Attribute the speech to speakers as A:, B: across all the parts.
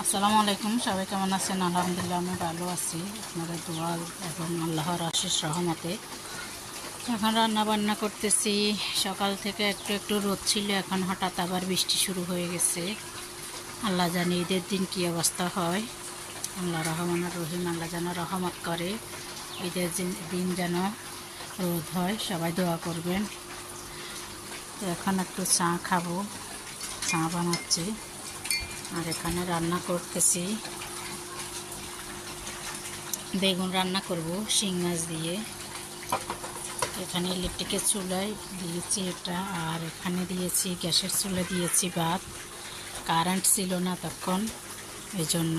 A: আসসালামু আলাইকুম, সবাই কেমন আছেন? আলহামদুলিল্লাহ আমি ভালো আছি। আপনাদের দোয়া এবং আল্লাহর আশিস রহমতে এখন রান্না বান্না করতেছি। সকাল থেকে একটু একটু রোদ ছিল, এখন হঠাৎ আবার বৃষ্টি শুরু হয়ে গেছে। আল্লাহ জানি ঈদের দিন কী অবস্থা হয়। আল্লাহ রহমান রহিম, আল্লাহ যেন রহমত করে, ঈদের দিন যেন রোদ হয়। সবাই দোয়া করবেন। তো এখন একটু চা খাবো, চা বানাচ্ছি আর এখানে রান্না করতেছি। বেগুন রান্না করব শিং মাছ দিয়ে। এখানে ইলেকট্রিকের চুলায় দিয়েছি এটা, আর এখানে দিয়েছি গ্যাসের চুলা দিয়েছি ভাত। কারেন্ট ছিল না তখন, এই জন্য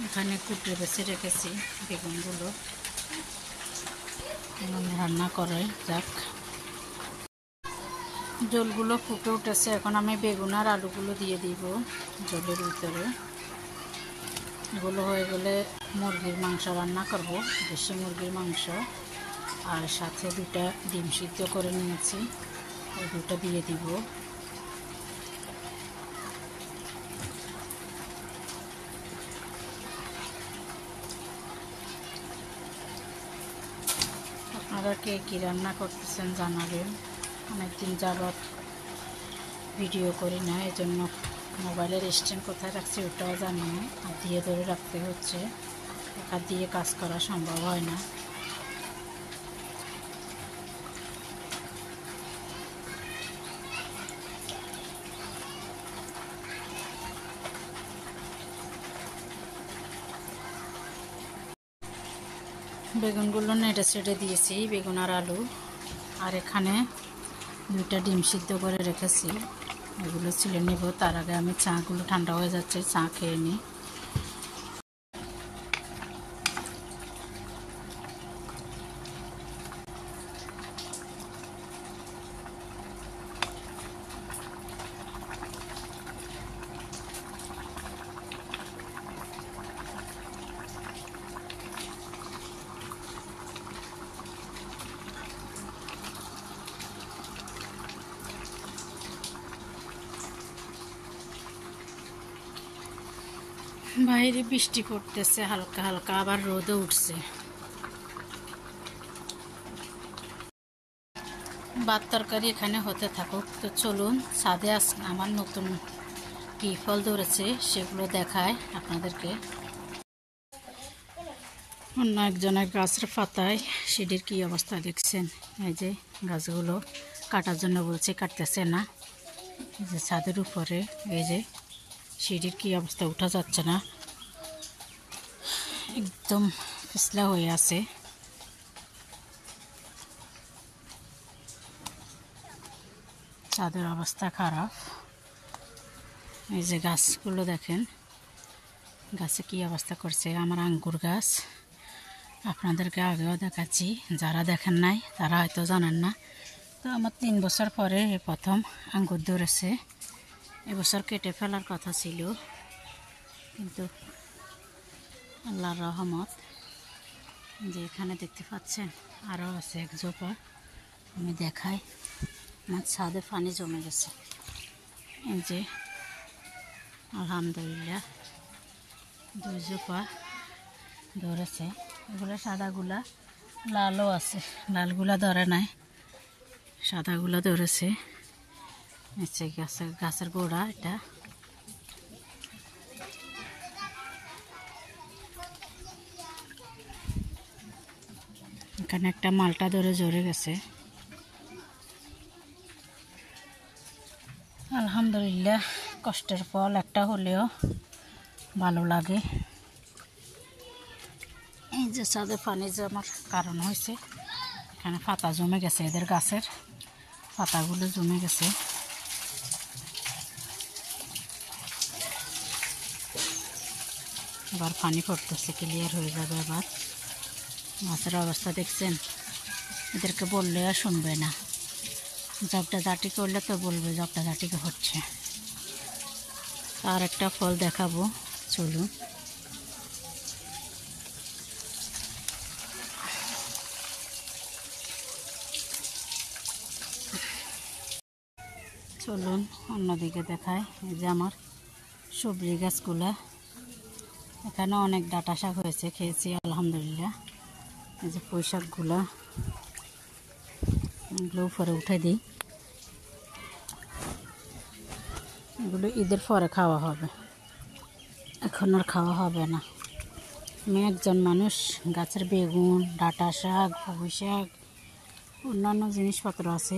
A: এখানে কুটে বেছে রেখেছি বেগুনগুলো। রান্না করে যাক, জলগুলো ফুটে উঠেছে। এখন আমি বেগুন আর আলুগুলো দিয়ে দিব জলের ভিতরে। এগুলো হয়ে গেলে মুরগির মাংস রান্না করব, দেশি মুরগির মাংস। আর সাথে দুটা ডিম সিদ্ধ করে নিয়েছি, ওই দুটো দিয়ে দিব। আপনারা কে কী রান্না করতেছেন জানাবেন। অনেকদিন যাবৎ ভিডিও করি না, এজন্য মোবাইলের স্ট্যান্ড কোথায় রাখছি ওটাও জানি না। হাত দিয়ে ধরে রাখতে হচ্ছে, হাত দিয়ে কাজ করা সম্ভব হয় না। বেগুনগুলো নেড়ে ছেড়ে দিয়েছি, বেগুন আর আলু। আর এখানে দুইটা ডিম সিদ্ধ করে রেখেছি, এগুলো ছিলে নেব। তার আগে আমি চাগুলো ঠান্ডা হয়ে যাচ্ছে, চা খেয়ে নিই। বাইরে বৃষ্টি পড়তেছে হালকা হালকা, আবার রোদও উঠছে। ভাত তরকারি এখানে হতে থাকুক। তো চলুন ছাদে আমার নতুন কি ফল ধরেছে সেগুলো দেখায় আপনাদেরকে। অন্য একজনের গাছের পাতায় সিঁড়ির কি অবস্থা দেখছেন। এই যে গাছগুলো কাটার জন্য বলছে, কাটতেছে না। এই যে ছাদের উপরে এই যে সিঁড়ির কি অবস্থা, উঠা যাচ্ছে না, একদম পিছলা হয়ে আছে। ছাদের অবস্থা খারাপ। এই যে গাছগুলো দেখেন, গাছে কি অবস্থা করছে। আমার আঙ্গুর গাছ আপনাদেরকে আগেও দেখাচ্ছি, যারা দেখেন নাই তারা হয়তো জানেন না। তো আমার 3 বছর পরে প্রথম আঙ্গুর ধরেছে। এবছর কেটে ফেলার কথা ছিল, কিন্তু আল্লাহর রহমত। যে এখানে দেখতে পাচ্ছেন আরও আছে এক জোপা, আমি দেখাই। আমার ছাদে পানি জমে গেছে। এই যে আলহামদুলিল্লাহ 2 জোপা ধরেছে। এগুলো সাদাগুলা, লালও আছে, লালগুলা ধরে নাই, সাদাগুলা ধরেছে। নিচে গাছের গোড়া এটা। এখানে একটা মালটা ধরে ঝরে গেছে। আলহামদুলিল্লাহ, কষ্টের ফল একটা হলেও ভালো লাগে। এই যে ছাদে পানি জমার কারণ হয়েছে, এখানে পাতা জমে গেছে, এদের গাছের পাতাগুলো জমে গেছে। আবার পানি পড়তেছে, ক্লিয়ার হয়ে যাবে আবার। গাছের অবস্থা দেখছেন, এদেরকে বললে আর শুনবে না। জবটা জাটি করলে তো বলবে জবটা জাটিকে হচ্ছে। আর একটা ফল দেখাবো, চলুন। চলুন অন্যদিকে দেখায়। এই যে আমার সবজি গাছগুলা। এখানে অনেক ডাঁটা শাক হয়েছে, খেয়েছি আলহামদুলিল্লাহ। এই যে পুঁই শাকগুলা, এগুলো উপরে উঠে দিই। এগুলো ঈদের পরে খাওয়া হবে, এখন আর খাওয়া হবে না। আমি একজন মানুষ, গাছের বেগুন, ডাঁটা শাক, পুঁই শাক, অন্যান্য জিনিসপত্র আছে,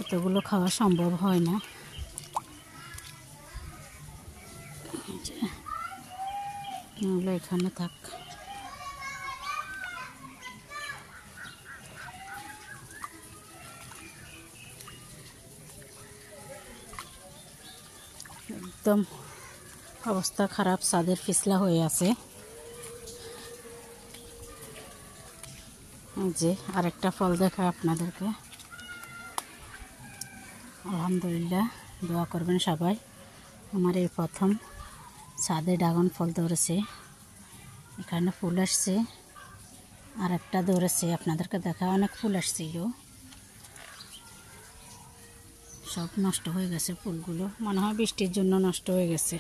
A: এতগুলো খাওয়া সম্ভব হয় না। এগুলো এখানে থাক। একদম অবস্থা খারাপ, ছাদের পিছলা হয়ে আছে। যে আরেকটা ফল দেখায় আপনাদেরকে। আলহামদুলিল্লাহ, দোয়া করবেন সবাই। আমার এই প্রথম ছাদে ড্রাগন ফল ধরেছে, এখানে ফুল আসছে, আর একটা ধরেছে, আপনাদেরকে দেখা। অনেক ফুল আসছিল, সব নষ্ট হয়ে গেছে ফুলগুলো, মনে হয় বৃষ্টির জন্য নষ্ট হয়ে গেছে।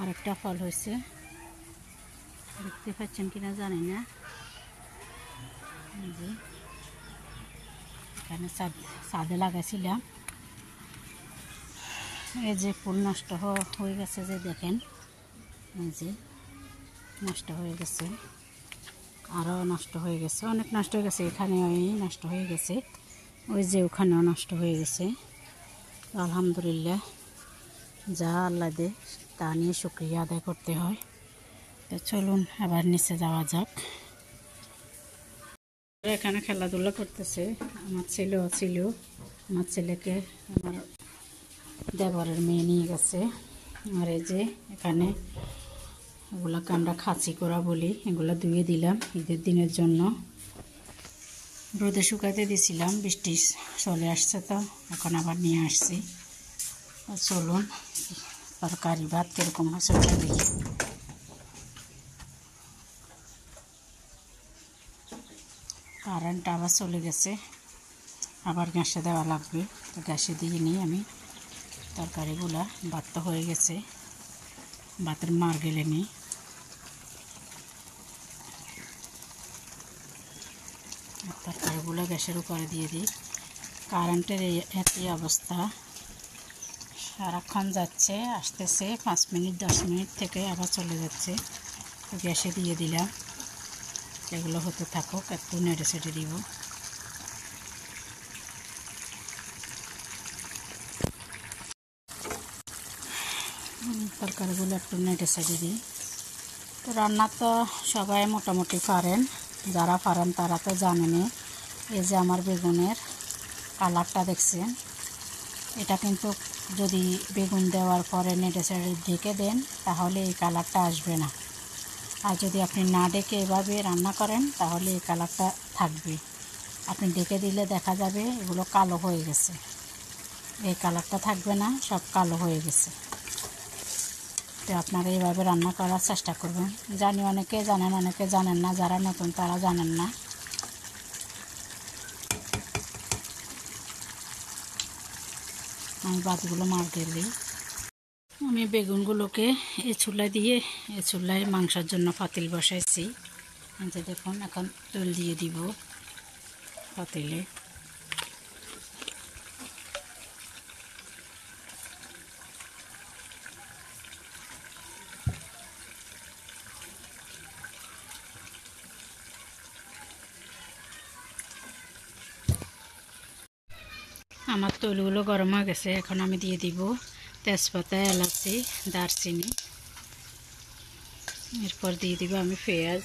A: আর একটা ফল হয়েছে, দেখতে পাচ্ছেন কিনা জানি না। যে এখানে ছাদে লাগাইছিলাম, এই যে ফুল নষ্ট হয়ে গেছে, যে দেখেন, এই যে নষ্ট হয়ে গেছে, আরও নষ্ট হয়ে গেছে, অনেক নষ্ট হয়ে গেছে। এখানে নষ্ট হয়ে গেছে, ওই যে ওখানেও নষ্ট হয়ে গেছে। আলহামদুলিল্লাহ, যা আল্লাহ দে তা নিয়ে শুকরিয়া আদায় করতে হয়। তো চলুন আবার নিচে যাওয়া যাক। এখানে খেলাধুলা করতেছে, আমার ছেলেও ছিল। আমার ছেলেকে আমার দেবরের মেয়ে নিয়ে গেছে। আর এই যে এখানে এগুলাকে আমরা খাঁচি করা বলি, এগুলো ধুয়ে দিলাম ঈদের দিনের জন্য। রোদে শুকাতে দিয়েছিলাম, বৃষ্টি চলে আসছে, তো এখন আবার নিয়ে আসছি। চলুন তরকারি ভাত কীরকম হয়েছে ওটা দেখি। কারেন্ট আবার চলে গেছে, আবার গ্যাসে দেওয়া লাগবে, তো গ্যাসে দিয়ে নিই আমি তরকারিগুলা। ভাত তো হয়ে গেছে, ভাতের মার গেলে নিই। তরকারিগুলো গ্যাসের উপরে দিয়ে দিই। কারেন্টের একই অবস্থা, সারাক্ষণ যাচ্ছে আসতেছে, 5 মিনিট 10 মিনিট থেকে আবার চলে যাচ্ছে। তো গ্যাসে দিয়ে দিলাম, এগুলো হতে থাকুক, একটু নেড়ে ছেড়ে দিব। তরকারিগুলো একটু নেড়ে ছেড়ে দিই। তো রান্না তো সবাই মোটামুটি পারেন, যারা পারেন তারা তো জানেনই। এই যে আমার বেগুনের কালারটা দেখছেন, এটা কিন্তু যদি বেগুন দেওয়ার পরে নেড়ে ছেড়ে ঢেকে দেন তাহলে এই কালারটা আসবে না। আর যদি আপনি না ডেকে এভাবে রান্না করেন তাহলে এই কালারটা থাকবে। আপনি ডেকে দিলে দেখা যাবে এগুলো কালো হয়ে গেছে, এই কালারটা থাকবে না, সব কালো হয়ে গেছে। তো আপনারা এইভাবে রান্না করার চেষ্টা করবেন। জানি অনেকে জানেন, অনেকে জানেন না, যারা নতুন তারা জানেন না। আমি ভাতগুলো মার গেলেই আমি বেগুনগুলোকে এই চুলায় দিয়ে, এই চুলায় মাংসের জন্য পাতিল বসাইছি। যে দেখুন, এখন তেল দিয়ে দিব পাতিলে। আমার তৈলগুলো গরম হয়ে গেছে, এখন আমি দিয়ে দিব তেজপাতা, এলাচি, দারচিনি। এরপর দিয়ে দিব আমি পেঁয়াজ,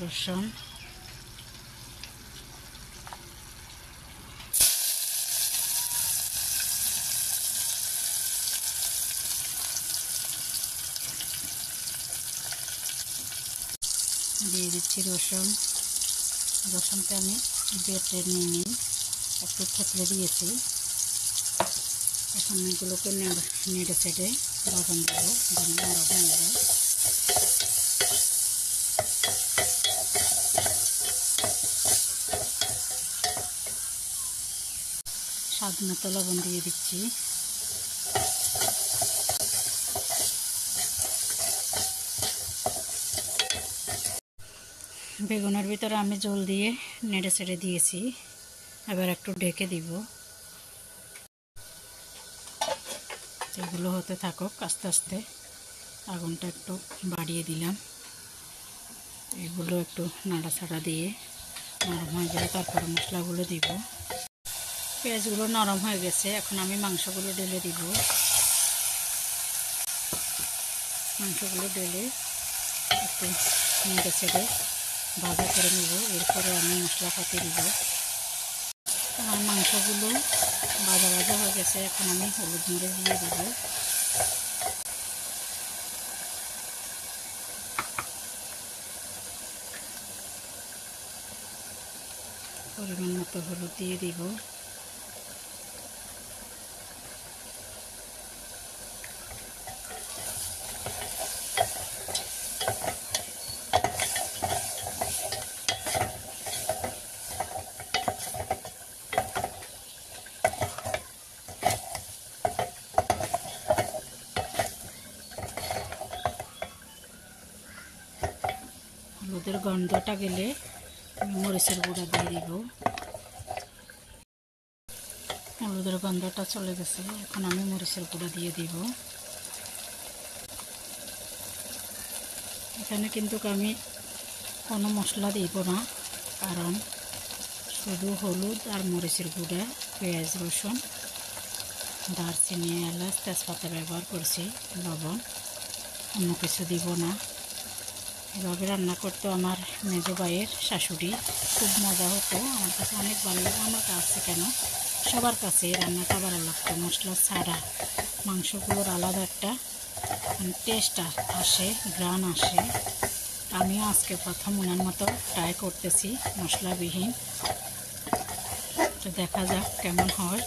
A: রসুন, দিয়ে দিচ্ছি রসুন। রসুনটা আমি বেটে নিয়ে নিই, একটু থেতলে দিয়েছি। এখন এগুলোকে নেড়ে চেড়ে লবণ দেবো, যেন নরম হয়ে যায়। স্বাদ মতো লবণ দিয়ে দিচ্ছি। বেগুনের ভিতরে আমি জল দিয়ে নেড়ে ছেড়ে দিয়েছি, এবার একটু ঢেকে দিব। এগুলো হতে থাকুক, আস্তে আস্তে আগুনটা একটু বাড়িয়ে দিলাম। এগুলো একটু নাড়াচাড়া দিয়ে নরম হয়ে গেলে তারপরে মশলাগুলো দিব। পেঁয়াজগুলো নরম হয়ে গেছে, এখন আমি মাংসগুলো ঢেলে দিব। মাংসগুলো ঢেলে একটু নেড়ে ছেড়ে ভাজা করে নেব। এরপরে আমি মশলাপাতি দিব। আমার মাংসগুলো ভাজা ভাজা হয়ে গেছে, এখন আমি হলুদ মরিচ দিয়ে দিব। পরিমাণ মতো হলুদ দিয়ে দিব। হলুদের গন্ধটা গেলে আমি মরিচের গুঁড়া দিয়ে দিব। হলুদের গন্ধটা চলে গেছে, এখন আমি মরিচের গুঁড়া দিয়ে দিব। এখানে কিন্তু আমি কোনো মশলা দিব না, কারণ শুধু হলুদ আর মরিচের গুঁড়া, পেঁয়াজ রসুন, দারচিনি, এলাচ, তেজপাতা ব্যবহার করছি, লবণ, অন্য কিছু দিব না। এভাবে রান্না করতো আমার মেজো ভাইয়ের শাশুড়ি, খুব মজা হতো, আমার কাছে অনেক ভালো লাগে। আমার কাছে কেন, সবার কাছে এই রান্নাটা ভালো লাগতো। মশলা ছাড়া মাংসগুলোর আলাদা একটা টেস্ট আসে, ঘ্রাণ আসে। আমিও আজকে প্রথম ওনার মতো ট্রাই করতেছি মশলাবিহীন, তো দেখা যাক কেমন হয়।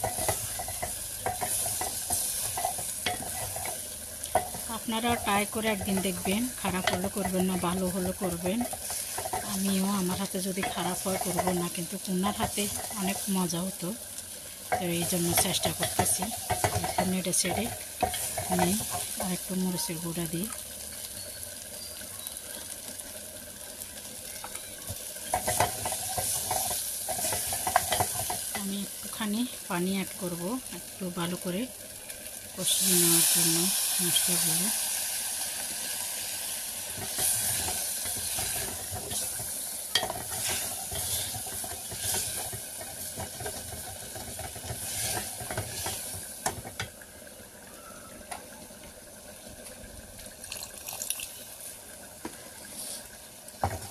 A: আপনারাও ট্রাই করে একদিন দেখবেন, খারাপ হলে করবেন না, ভালো হলে করবেন। আমিও আমার হাতে যদি খারাপ হয় করব না, কিন্তু ওনার হাতে অনেক মজা হতো, তো এই জন্য চেষ্টা করতেছি। একটু নেড়ে ছেড়ে নিই আর একটু মরিচের গুঁড়া দিই। আমি একটুখানি পানি অ্যাড করব, একটু ভালো করে কষিয়ে নেওয়ার জন্য মশলাগুলো।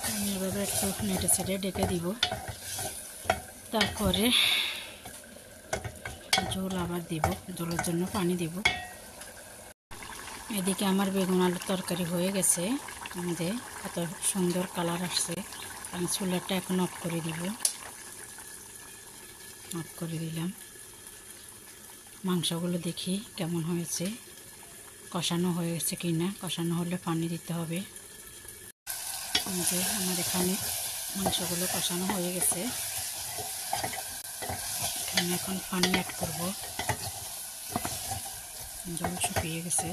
A: আমি এভাবে একটু নেড়ে ছেড়ে ঢেকে দিব, তারপরে ঝোল আবার দিব, ঝোলের জন্য পানি দিব। এদিকে আমার বেগুন আলুর তরকারি হয়ে গেছে, আমাদের কত সুন্দর কালার আসছে। আমি চুলাটা এখন অফ করে দিব। অফ করে দিলাম। মাংসগুলো দেখি কেমন হয়েছে, কষানো হয়ে গেছে কি না। কষানো হলে পানি দিতে হবে। যে আমার এখানে মাংসগুলো কষানো হয়ে গেছে, আমি এখন পানি অ্যাড করব। জল শুকিয়ে গেছে।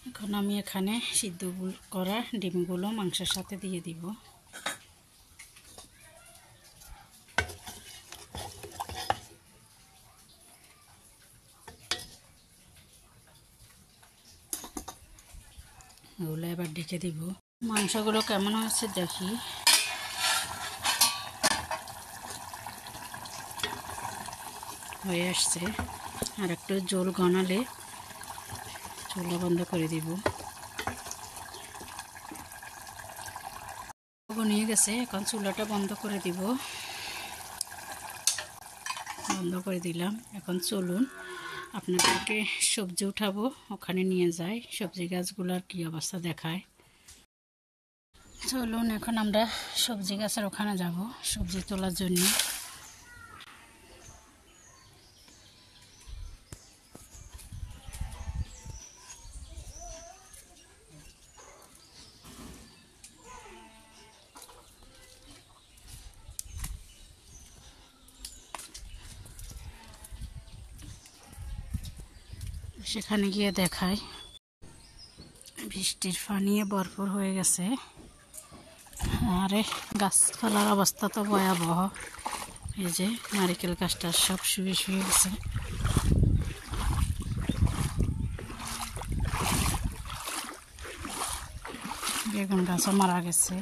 A: এখন আমি এখানে সিদ্ধ করা ডিমগুলো মাংসের সাথে দিয়ে দিব। ওগুলো এবার ঢেকে দিব। মাংসগুলো কেমন হয়েছে দেখি। হয়ে আসছে, আর একটু জল ঘনালে চুলা বন্ধ করে দিব। নিয়ে গেছে, এখন চুলাটা বন্ধ করে দিব। বন্ধ করে দিলাম। এখন চলুন আপনাদেরকে সবজি উঠাবো, ওখানে নিয়ে যাই, সবজি গাছগুলোর কী অবস্থা দেখায়। চলুন এখন আমরা সবজি গাছের ওখানে যাব সবজি তোলার জন্য। সেখানে গিয়ে দেখায় বৃষ্টির পানিয়ে ভরপুর হয়ে গেছে। আরে গাছপালার অবস্থা তো ভয়াবহ। এই যে নারিকেল গাছটা সব শুয়ে শুয়ে গেছে। বেগুন গাছও মারা গেছে,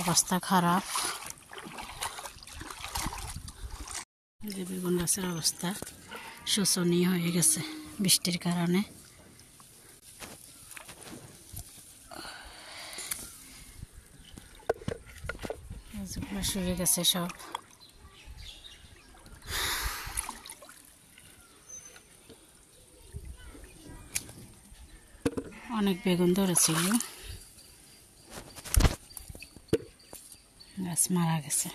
A: অবস্থা খারাপ। যে বেগুন গাছের অবস্থা শোচনীয় হয়ে গেছে বৃষ্টির কারণে। গাছগুলো শুয়ে গেছে সব। অনেক বেগুন ধরেছিল, গাছ মারা গেছে।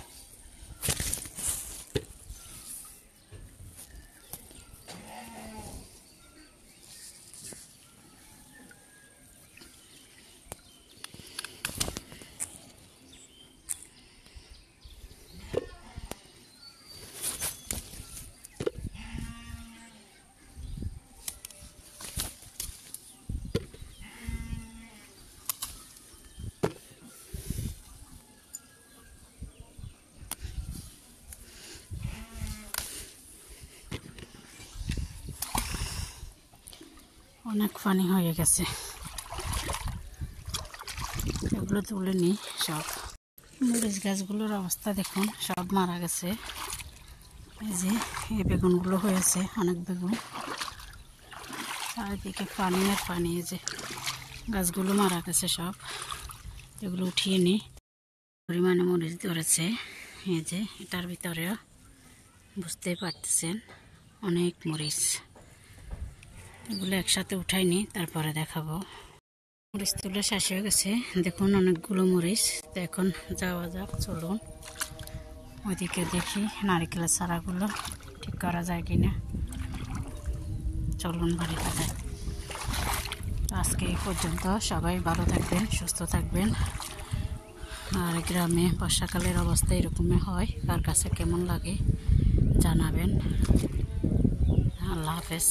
A: অনেক পানি হয়ে গেছে, এগুলো তুলে নি সব। মরিচ গাছগুলোর অবস্থা দেখুন, সব মারা গেছে। এই যে এই বেগুনগুলো হয়েছে, অনেক বেগুন। চারিদিকে পানি আর পানি। এই যে গাছগুলো মারা গেছে সব, এগুলো উঠিয়ে নি। পরিমাণে মরিচ ধরেছে, এই যে এটার ভিতরেও বুঝতেই পারতেছেন অনেক মরিচ। এগুলো একসাথে উঠাইনি, তারপরে দেখাবো। মরিচ তুলে শেষ হয়ে গেছে, দেখুন অনেকগুলো মরিচ। তো এখন যাওয়া যাক, চলুন ওইদিকে দেখি নারিকেলের চারাগুলো ঠিক করা যায় কিনা। চলুন বাড়িতে যাই। আজকে এই পর্যন্ত, সবাই ভালো থাকবেন, সুস্থ থাকবেন। আর গ্রামে বর্ষাকালের অবস্থা এরকমই হয়, কার কাছে কেমন লাগে জানাবেন। আল্লাহ হাফেজ।